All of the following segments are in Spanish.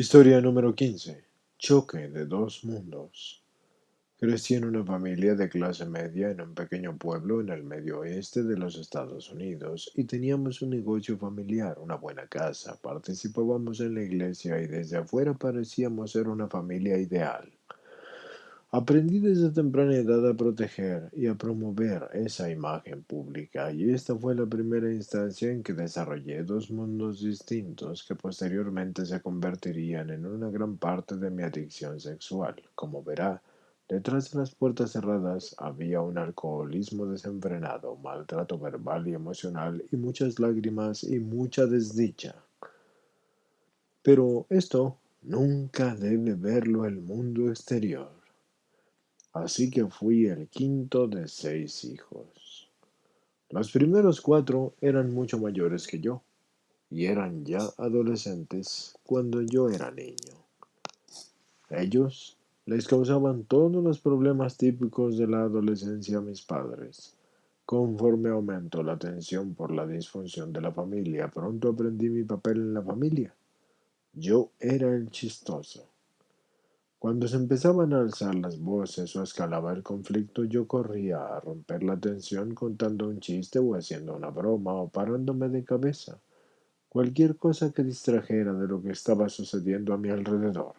Historia número 15. Choque de dos mundos. Crecí en una familia de clase media en un pequeño pueblo en el medio oeste de los Estados Unidos y teníamos un negocio familiar, una buena casa, participábamos en la iglesia y desde afuera parecíamos ser una familia ideal. Aprendí desde temprana edad a proteger y a promover esa imagen pública, y esta fue la primera instancia en que desarrollé dos mundos distintos que posteriormente se convertirían en una gran parte de mi adicción sexual. Como verá, detrás de las puertas cerradas había un alcoholismo desenfrenado, maltrato verbal y emocional, y muchas lágrimas y mucha desdicha. Pero esto nunca debe verlo el mundo exterior. Así que fui el quinto de 6 hijos. Los primeros cuatro eran mucho mayores que yo, y eran ya adolescentes cuando yo era niño. Ellos les causaban todos los problemas típicos de la adolescencia a mis padres. Conforme aumentó la tensión por la disfunción de la familia, pronto aprendí mi papel en la familia. Yo era el chistoso. Cuando se empezaban a alzar las voces o escalaba el conflicto, yo corría a romper la tensión contando un chiste o haciendo una broma o parándome de cabeza. Cualquier cosa que distrajera de lo que estaba sucediendo a mi alrededor.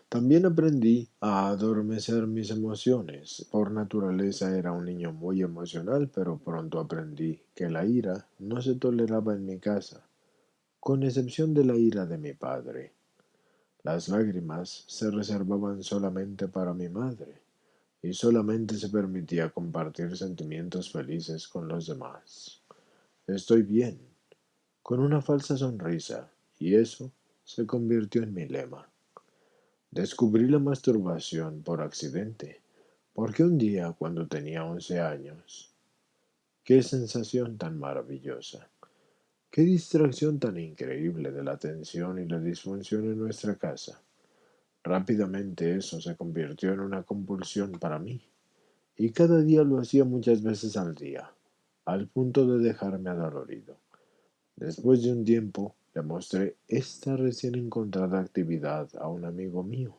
También aprendí a adormecer mis emociones. Por naturaleza era un niño muy emocional, pero pronto aprendí que la ira no se toleraba en mi casa, con excepción de la ira de mi padre. Las lágrimas se reservaban solamente para mi madre, y solamente se permitía compartir sentimientos felices con los demás. Estoy bien, con una falsa sonrisa, y eso se convirtió en mi lema. Descubrí la masturbación por accidente, porque un día, cuando tenía 11 años, qué sensación tan maravillosa, qué distracción tan increíble de la tensión y la disfunción en nuestra casa. Rápidamente eso se convirtió en una compulsión para mí, y cada día lo hacía muchas veces al día, al punto de dejarme adolorido. Después de un tiempo, le mostré esta recién encontrada actividad a un amigo mío,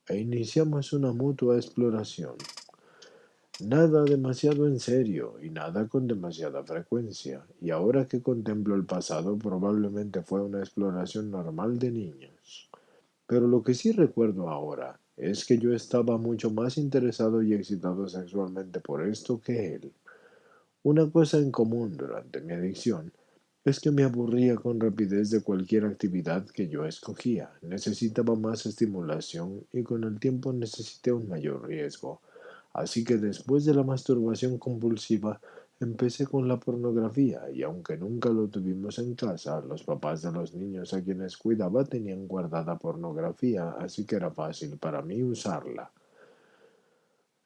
e iniciamos una mutua exploración. Nada demasiado en serio y nada con demasiada frecuencia, y ahora que contemplo el pasado probablemente fue una exploración normal de niños. Pero lo que sí recuerdo ahora es que yo estaba mucho más interesado y excitado sexualmente por esto que él. Una cosa en común durante mi adicción es que me aburría con rapidez de cualquier actividad que yo escogía. Necesitaba más estimulación y con el tiempo necesité un mayor riesgo. Así que después de la masturbación compulsiva, empecé con la pornografía y aunque nunca lo tuvimos en casa, los papás de los niños a quienes cuidaba tenían guardada pornografía, así que era fácil para mí usarla.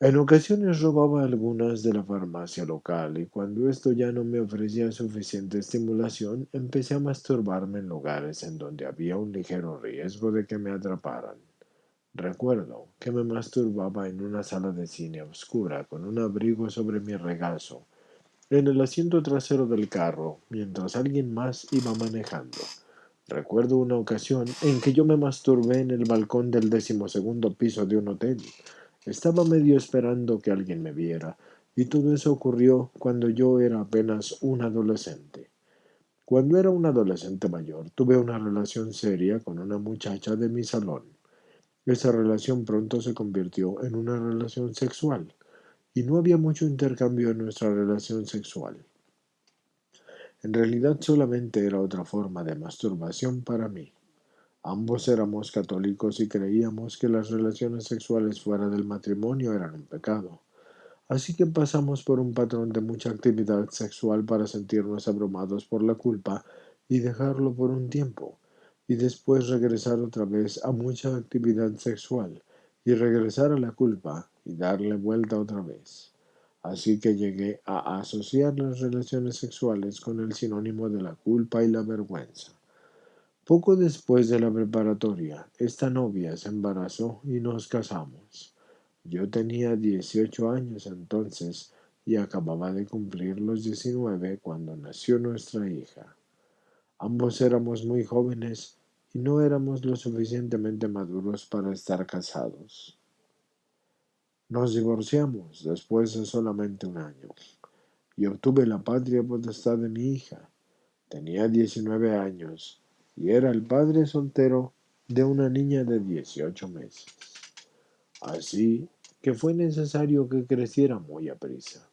En ocasiones robaba algunas de la farmacia local y cuando esto ya no me ofrecía suficiente estimulación, empecé a masturbarme en lugares en donde había un ligero riesgo de que me atraparan. Recuerdo que me masturbaba en una sala de cine oscura con un abrigo sobre mi regazo, en el asiento trasero del carro, mientras alguien más iba manejando. Recuerdo una ocasión en que yo me masturbé en el balcón del 12º piso de un hotel. Estaba medio esperando que alguien me viera, y todo eso ocurrió cuando yo era apenas un adolescente. Cuando era un adolescente mayor, tuve una relación seria con una muchacha de mi salón. Esa relación pronto se convirtió en una relación sexual, y no había mucho intercambio en nuestra relación sexual. En realidad solamente era otra forma de masturbación para mí. Ambos éramos católicos y creíamos que las relaciones sexuales fuera del matrimonio eran un pecado. Así que pasamos por un patrón de mucha actividad sexual para sentirnos abrumados por la culpa y dejarlo por un tiempo, y después regresar otra vez a mucha actividad sexual, y regresar a la culpa y darle vuelta otra vez. Así que llegué a asociar las relaciones sexuales con el sinónimo de la culpa y la vergüenza. Poco después de la preparatoria, esta novia se embarazó y nos casamos. Yo tenía 18 años entonces y acababa de cumplir los 19 cuando nació nuestra hija. Ambos éramos muy jóvenes y no éramos lo suficientemente maduros para estar casados. Nos divorciamos después de solamente un año y obtuve la patria potestad de mi hija. Tenía 19 años y era el padre soltero de una niña de 18 meses. Así que fue necesario que creciera muy aprisa.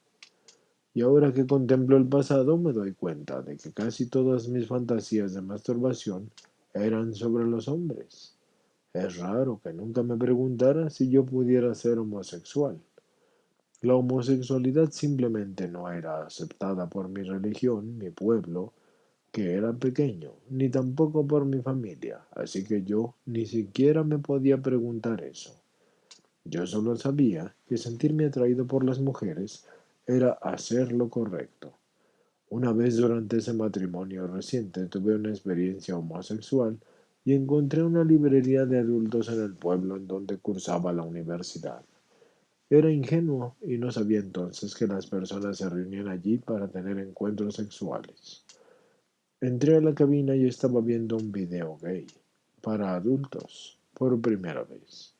Y ahora que contemplo el pasado me doy cuenta de que casi todas mis fantasías de masturbación eran sobre los hombres. Es raro que nunca me preguntara si yo pudiera ser homosexual. La homosexualidad simplemente no era aceptada por mi religión, mi pueblo, que era pequeño, ni tampoco por mi familia, así que yo ni siquiera me podía preguntar eso. Yo solo sabía que sentirme atraído por las mujeres era hacer lo correcto. Una vez durante ese matrimonio reciente tuve una experiencia homosexual y encontré una librería de adultos en el pueblo en donde cursaba la universidad. Era ingenuo y no sabía entonces que las personas se reunían allí para tener encuentros sexuales. Entré a la cabina y estaba viendo un video gay para adultos por primera vez.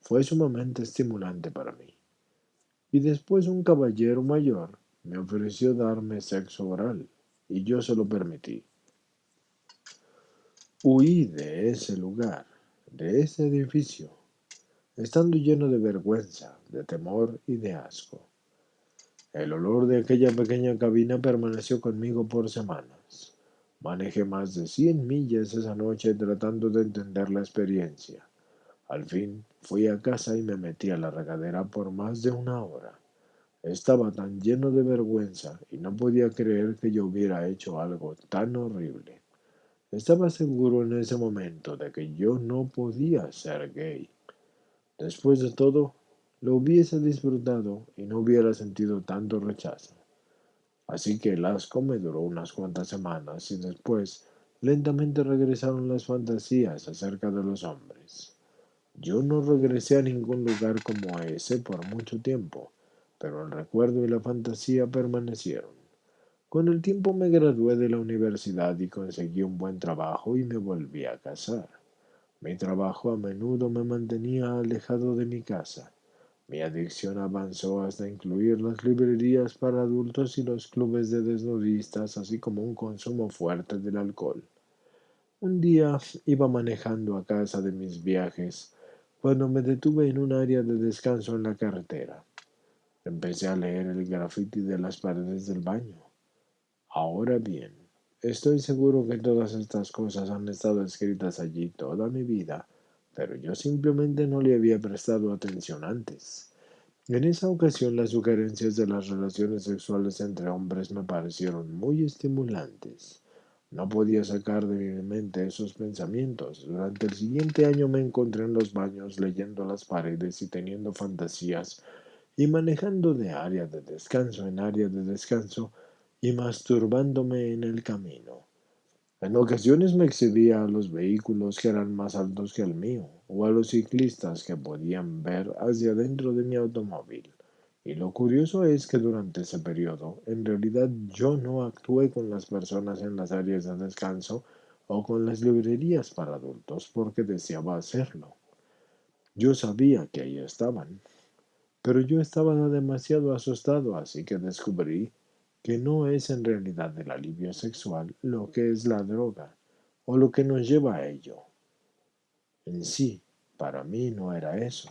Fue sumamente estimulante para mí. Y después un caballero mayor me ofreció darme sexo oral y yo se lo permití. Huí de ese lugar, de ese edificio, estando lleno de vergüenza, de temor y de asco. El olor de aquella pequeña cabina permaneció conmigo por semanas. Manejé más de 100 millas esa noche tratando de entender la experiencia. Al fin fui a casa y me metí a la regadera por más de una hora. Estaba tan lleno de vergüenza y no podía creer que yo hubiera hecho algo tan horrible. Estaba seguro en ese momento de que yo no podía ser gay. Después de todo, lo hubiese disfrutado y no hubiera sentido tanto rechazo. Así que el asco me duró unas cuantas semanas y después lentamente regresaron las fantasías acerca de los hombres. Yo no regresé a ningún lugar como ese por mucho tiempo, pero el recuerdo y la fantasía permanecieron. Con el tiempo me gradué de la universidad y conseguí un buen trabajo y me volví a casar. Mi trabajo a menudo me mantenía alejado de mi casa. Mi adicción avanzó hasta incluir las librerías para adultos y los clubes de desnudistas, así como un consumo fuerte del alcohol. Un día iba manejando a casa de mis viajes cuando me detuve en un área de descanso en la carretera. Empecé a leer el graffiti de las paredes del baño. Ahora bien, estoy seguro que todas estas cosas han estado escritas allí toda mi vida, pero yo simplemente no le había prestado atención antes. En esa ocasión las sugerencias de las relaciones sexuales entre hombres me parecieron muy estimulantes. No podía sacar de mi mente esos pensamientos. Durante el siguiente año me encontré en los baños leyendo las paredes y teniendo fantasías y manejando de área de descanso en área de descanso y masturbándome en el camino. En ocasiones me exhibía a los vehículos que eran más altos que el mío, o a los ciclistas que podían ver hacia dentro de mi automóvil. Y lo curioso es que durante ese periodo, en realidad yo no actué con las personas en las áreas de descanso o con las librerías para adultos porque deseaba hacerlo. Yo sabía que ahí estaban, pero yo estaba demasiado asustado, así que descubrí que no es en realidad el alivio sexual lo que es la droga, o lo que nos lleva a ello. En sí, para mí no era eso,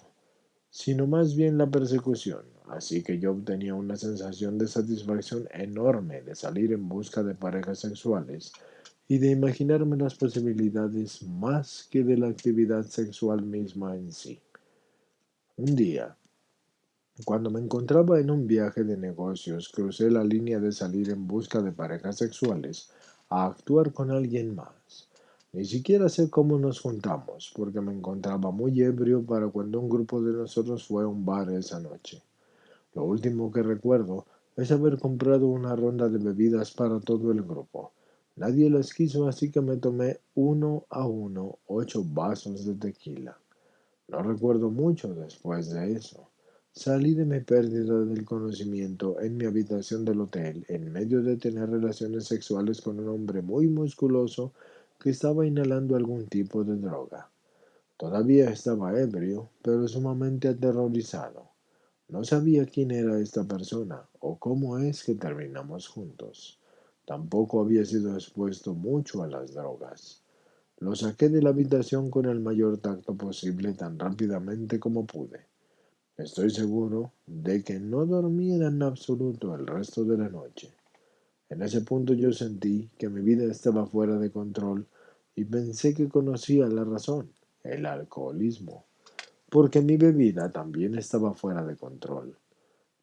sino más bien la persecución, así que yo obtenía una sensación de satisfacción enorme de salir en busca de parejas sexuales y de imaginarme las posibilidades más que de la actividad sexual misma en sí. Un día, cuando me encontraba en un viaje de negocios, crucé la línea de salir en busca de parejas sexuales a actuar con alguien más. Ni siquiera sé cómo nos juntamos, porque me encontraba muy ebrio para cuando un grupo de nosotros fue a un bar esa noche. Lo último que recuerdo es haber comprado una ronda de bebidas para todo el grupo. Nadie las quiso, así que me tomé uno a uno 8 vasos de tequila. No recuerdo mucho después de eso. Salí de mi pérdida del conocimiento en mi habitación del hotel, en medio de tener relaciones sexuales con un hombre muy musculoso que estaba inhalando algún tipo de droga. Todavía estaba ebrio, pero sumamente aterrorizado. No sabía quién era esta persona o cómo es que terminamos juntos. Tampoco había sido expuesto mucho a las drogas. Lo saqué de la habitación con el mayor tacto posible tan rápidamente como pude. Estoy seguro de que no dormí en absoluto el resto de la noche. En ese punto yo sentí que mi vida estaba fuera de control y pensé que conocía la razón, el alcoholismo, porque mi bebida también estaba fuera de control.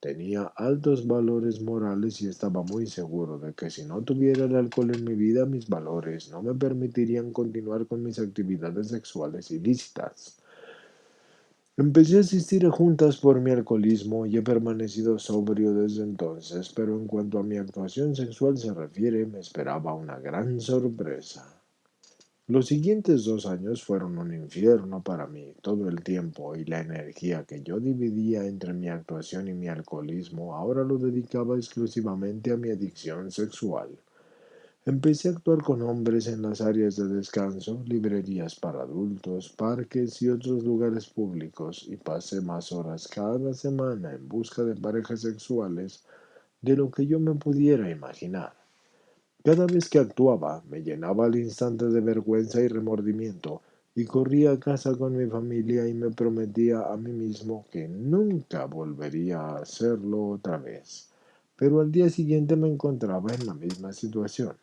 Tenía altos valores morales y estaba muy seguro de que si no tuviera el alcohol en mi vida, mis valores no me permitirían continuar con mis actividades sexuales ilícitas. Empecé a asistir a juntas por mi alcoholismo y he permanecido sobrio desde entonces, pero en cuanto a mi actuación sexual se refiere, me esperaba una gran sorpresa. Los siguientes 2 años fueron un infierno para mí. Todo el tiempo y la energía que yo dividía entre mi actuación y mi alcoholismo ahora lo dedicaba exclusivamente a mi adicción sexual. Empecé a actuar con hombres en las áreas de descanso, librerías para adultos, parques y otros lugares públicos y pasé más horas cada semana en busca de parejas sexuales de lo que yo me pudiera imaginar. Cada vez que actuaba, me llenaba al instante de vergüenza y remordimiento, y corría a casa con mi familia y me prometía a mí mismo que nunca volvería a hacerlo otra vez. Pero al día siguiente me encontraba en la misma situación.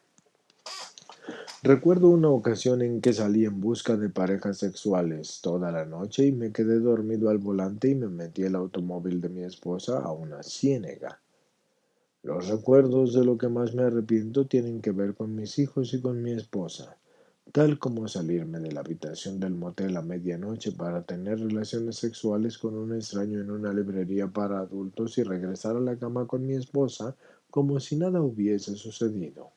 Recuerdo una ocasión en que salí en busca de parejas sexuales toda la noche y me quedé dormido al volante y me metí el automóvil de mi esposa a una ciénega. Los recuerdos de lo que más me arrepiento tienen que ver con mis hijos y con mi esposa, tal como salirme de la habitación del motel a medianoche para tener relaciones sexuales con un extraño en una librería para adultos y regresar a la cama con mi esposa como si nada hubiese sucedido.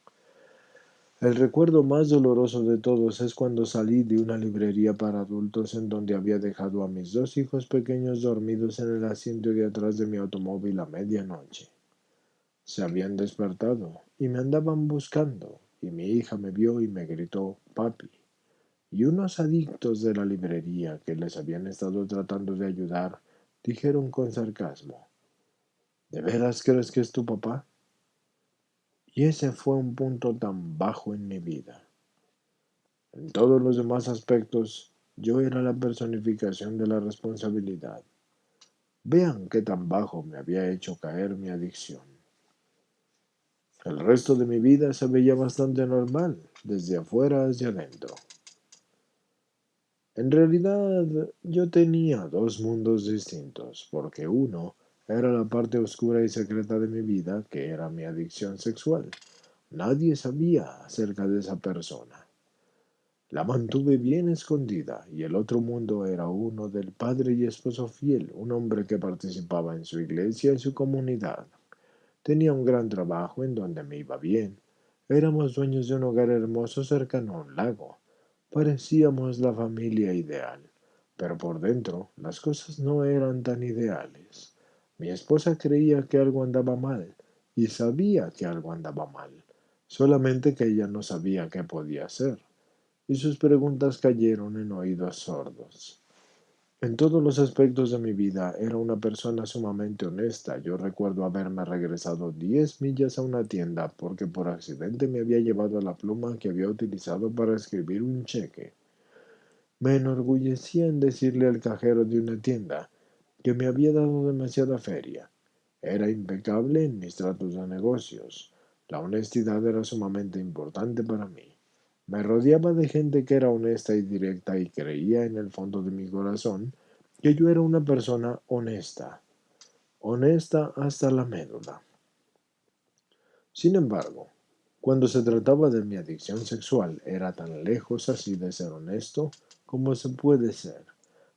El recuerdo más doloroso de todos es cuando salí de una librería para adultos en donde había dejado a mis 2 hijos pequeños dormidos en el asiento de atrás de mi automóvil a medianoche. Se habían despertado y me andaban buscando, y mi hija me vio y me gritó papi. Y unos adictos de la librería que les habían estado tratando de ayudar dijeron con sarcasmo, ¿de veras crees que es tu papá? Y ese fue un punto tan bajo en mi vida. En todos los demás aspectos, yo era la personificación de la responsabilidad. Vean qué tan bajo me había hecho caer mi adicción. El resto de mi vida se veía bastante normal, desde afuera hacia adentro. En realidad, yo tenía dos mundos distintos, porque uno era la parte oscura y secreta de mi vida, que era mi adicción sexual. Nadie sabía acerca de esa persona. La mantuve bien escondida, y el otro mundo era uno del padre y esposo fiel, un hombre que participaba en su iglesia y su comunidad. Tenía un gran trabajo en donde me iba bien. Éramos dueños de un hogar hermoso cercano a un lago. Parecíamos la familia ideal, pero por dentro las cosas no eran tan ideales. Mi esposa creía que algo andaba mal y sabía que algo andaba mal, solamente que ella no sabía qué podía hacer, y sus preguntas cayeron en oídos sordos. En todos los aspectos de mi vida era una persona sumamente honesta. Yo recuerdo haberme regresado 10 millas a una tienda porque por accidente me había llevado la pluma que había utilizado para escribir un cheque. Me enorgullecía en decirle al cajero de una tienda que me había dado demasiada feria. Era impecable en mis tratos de negocios. La honestidad era sumamente importante para mí. Me rodeaba de gente que era honesta y directa y creía en el fondo de mi corazón que yo era una persona honesta, honesta hasta la médula. Sin embargo, cuando se trataba de mi adicción sexual, era tan lejos así de ser honesto como se puede ser,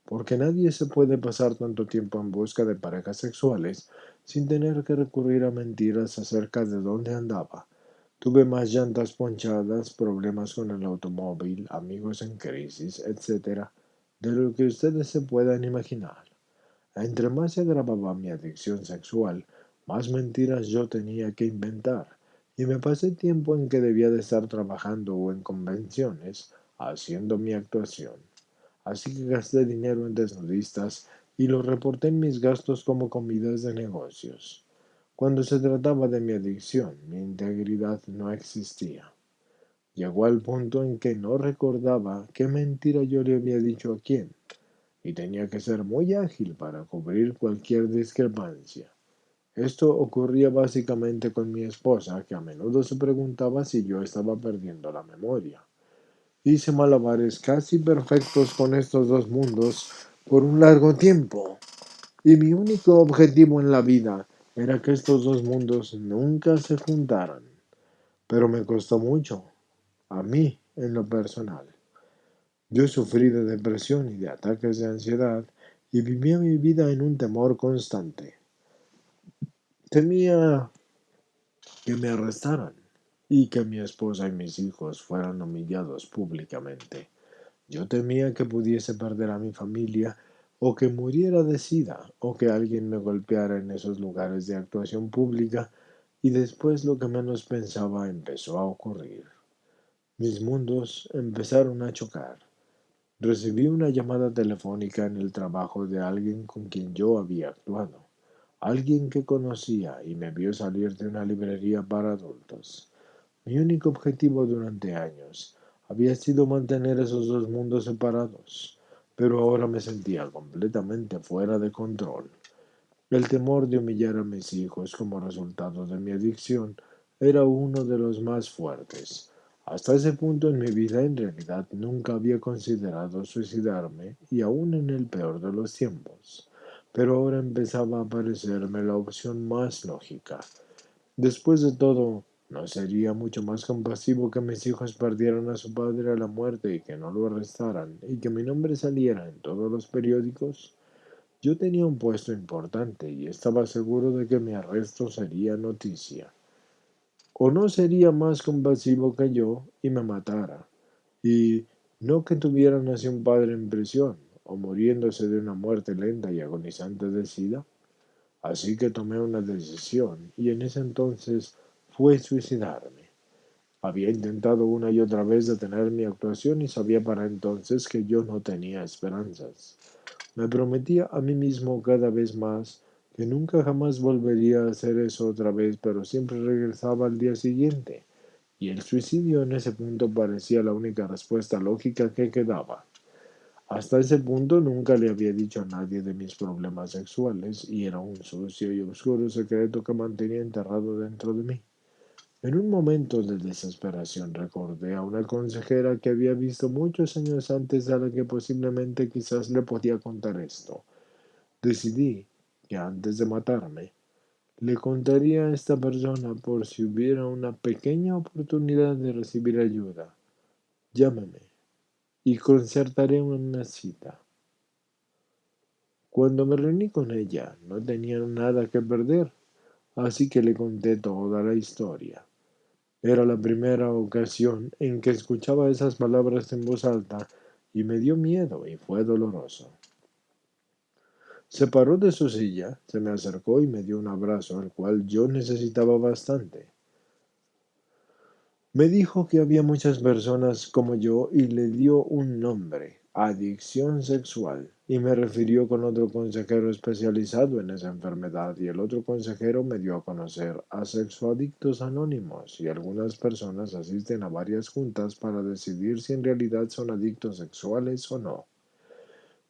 porque nadie se puede pasar tanto tiempo en busca de parejas sexuales sin tener que recurrir a mentiras acerca de dónde andaba. Tuve más llantas ponchadas, problemas con el automóvil, amigos en crisis, etcétera, de lo que ustedes se puedan imaginar. Entre más se agravaba mi adicción sexual, más mentiras yo tenía que inventar, y me pasé tiempo en que debía de estar trabajando o en convenciones haciendo mi actuación. Así que gasté dinero en desnudistas y lo reporté en mis gastos como comidas de negocios. Cuando se trataba de mi adicción, mi integridad no existía. Llegó al punto en que no recordaba qué mentira yo le había dicho a quién, y tenía que ser muy ágil para cubrir cualquier discrepancia. Esto ocurría básicamente con mi esposa, que a menudo se preguntaba si yo estaba perdiendo la memoria. Hice malabares casi perfectos con estos dos mundos por un largo tiempo, y mi único objetivo en la vida era que estos dos mundos nunca se juntaran. Pero me costó mucho, a mí en lo personal. Yo sufrí de depresión y de ataques de ansiedad y vivía mi vida en un temor constante. Temía que me arrestaran y que mi esposa y mis hijos fueran humillados públicamente. Yo temía que pudiese perder a mi familia o que muriera de sida o que alguien me golpeara en esos lugares de actuación pública y después lo que menos pensaba empezó a ocurrir. Mis mundos empezaron a chocar. Recibí una llamada telefónica en el trabajo de alguien con quien yo había actuado, alguien que conocía y me vio salir de una librería para adultos. Mi único objetivo durante años había sido mantener esos dos mundos separados, pero ahora me sentía completamente fuera de control. El temor de humillar a mis hijos como resultado de mi adicción era uno de los más fuertes. Hasta ese punto en mi vida en realidad nunca había considerado suicidarme y aún en el peor de los tiempos. Pero ahora empezaba a parecerme la opción más lógica. Después de todo, ¿no sería mucho más compasivo que mis hijos perdieran a su padre a la muerte y que no lo arrestaran y que mi nombre saliera en todos los periódicos? Yo tenía un puesto importante y estaba seguro de que mi arresto sería noticia. O no sería más compasivo que yo y me matara. Y no que tuvieran así un padre en prisión o muriéndose de una muerte lenta y agonizante de sida. Así que tomé una decisión y en ese entonces fue suicidarme. Había intentado una y otra vez detener mi actuación y sabía para entonces que yo no tenía esperanzas. Me prometía a mí mismo cada vez más que nunca jamás volvería a hacer eso otra vez, pero siempre regresaba al día siguiente, y el suicidio en ese punto parecía la única respuesta lógica que quedaba. Hasta ese punto nunca le había dicho a nadie de mis problemas sexuales, y era un sucio y oscuro secreto que mantenía enterrado dentro de mí. En un momento de desesperación recordé a una consejera que había visto muchos años antes a la que posiblemente quizás le podía contar esto. Decidí que antes de matarme, le contaría a esta persona por si hubiera una pequeña oportunidad de recibir ayuda. Llámame y concertaré una cita. Cuando me reuní con ella, no tenía nada que perder, así que le conté toda la historia. Era la primera ocasión en que escuchaba esas palabras en voz alta y me dio miedo y fue doloroso. Se paró de su silla, se me acercó y me dio un abrazo, el cual yo necesitaba bastante. Me dijo que había muchas personas como yo y le dio un nombre, adicción sexual, y me refirió con otro consejero especializado en esa enfermedad y el otro consejero me dio a conocer a sexoadictos anónimos y algunas personas asisten a varias juntas para decidir si en realidad son adictos sexuales o no.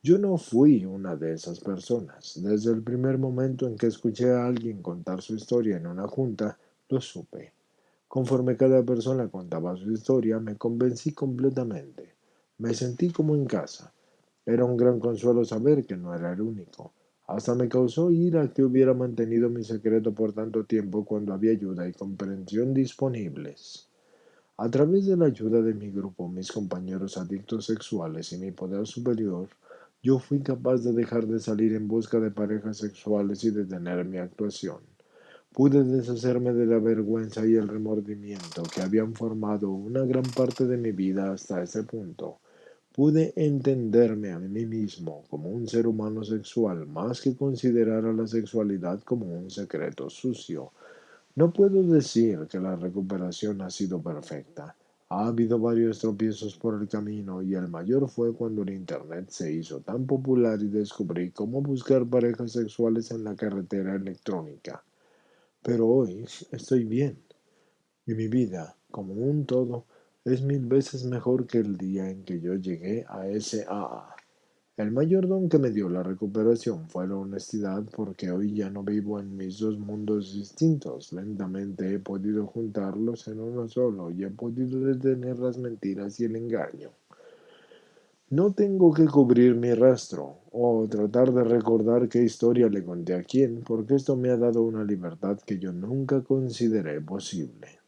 Yo no fui una de esas personas. Desde el primer momento en que escuché a alguien contar su historia en una junta, lo supe. Conforme cada persona contaba su historia, me convencí completamente. Me sentí como en casa. Era un gran consuelo saber que no era el único. Hasta me causó ira que hubiera mantenido mi secreto por tanto tiempo cuando había ayuda y comprensión disponibles. A través de la ayuda de mi grupo, mis compañeros adictos sexuales y mi poder superior, yo fui capaz de dejar de salir en busca de parejas sexuales y detener mi actuación. Pude deshacerme de la vergüenza y el remordimiento que habían formado una gran parte de mi vida hasta ese punto. Pude entenderme a mí mismo como un ser humano sexual más que considerar a la sexualidad como un secreto sucio. No puedo decir que la recuperación ha sido perfecta. Ha habido varios tropiezos por el camino y el mayor fue cuando el Internet se hizo tan popular y descubrí cómo buscar parejas sexuales en la carretera electrónica. Pero hoy estoy bien y mi vida, como un todo, es mil veces mejor que el día en que yo llegué a ese AA. El mayor don que me dio la recuperación fue la honestidad porque hoy ya no vivo en mis dos mundos distintos. Lentamente he podido juntarlos en uno solo y he podido detener las mentiras y el engaño. No tengo que cubrir mi rastro o tratar de recordar qué historia le conté a quién, porque esto me ha dado una libertad que yo nunca consideré posible.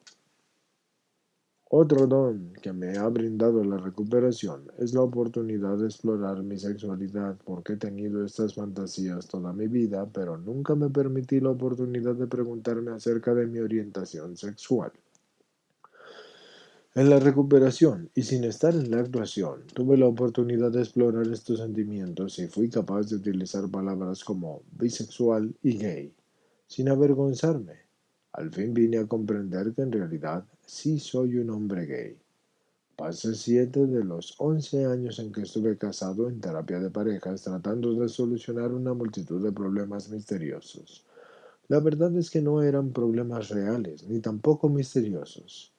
Otro don que me ha brindado la recuperación es la oportunidad de explorar mi sexualidad porque he tenido estas fantasías toda mi vida, pero nunca me permití la oportunidad de preguntarme acerca de mi orientación sexual. En la recuperación y sin estar en la actuación, tuve la oportunidad de explorar estos sentimientos y fui capaz de utilizar palabras como bisexual y gay, sin avergonzarme. Al fin vine a comprender que en realidad sí soy un hombre gay. Pasé 7 de los 11 años en que estuve casado en terapia de parejas tratando de solucionar una multitud de problemas misteriosos. La verdad es que no eran problemas reales, ni tampoco misteriosos.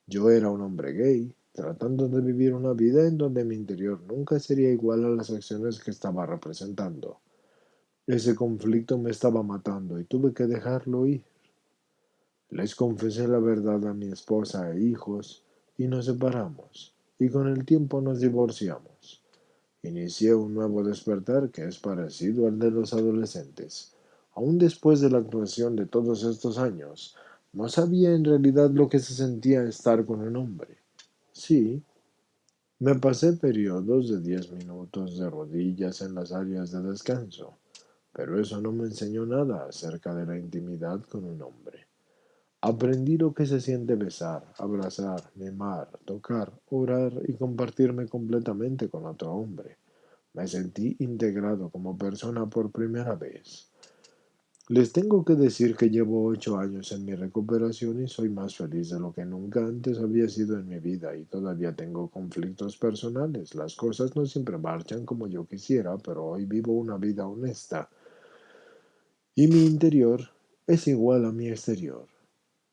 Yo era un hombre gay, tratando de vivir una vida en donde mi interior nunca sería igual a las acciones que estaba representando. Ese conflicto me estaba matando y tuve que dejarlo ir. Les confesé la verdad a mi esposa e hijos y nos separamos, y con el tiempo nos divorciamos. Inicié un nuevo despertar que es parecido al de los adolescentes. Aún después de la actuación de todos estos años, no sabía en realidad lo que se sentía estar con un hombre. Sí, me pasé periodos de 10 minutos de rodillas en las áreas de descanso, pero eso no me enseñó nada acerca de la intimidad con un hombre. Aprendí lo que se siente besar, abrazar, mimar, tocar, orar y compartirme completamente con otro hombre. Me sentí integrado como persona por primera vez. Les tengo que decir que llevo 8 años en mi recuperación y soy más feliz de lo que nunca antes había sido en mi vida y todavía tengo conflictos personales. Las cosas no siempre marchan como yo quisiera, pero hoy vivo una vida honesta y mi interior es igual a mi exterior.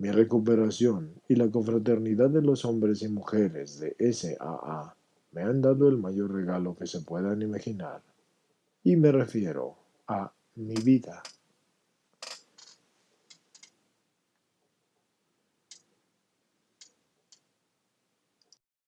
Mi recuperación y la confraternidad de los hombres y mujeres de SAA me han dado el mayor regalo que se puedan imaginar. Y me refiero a mi vida.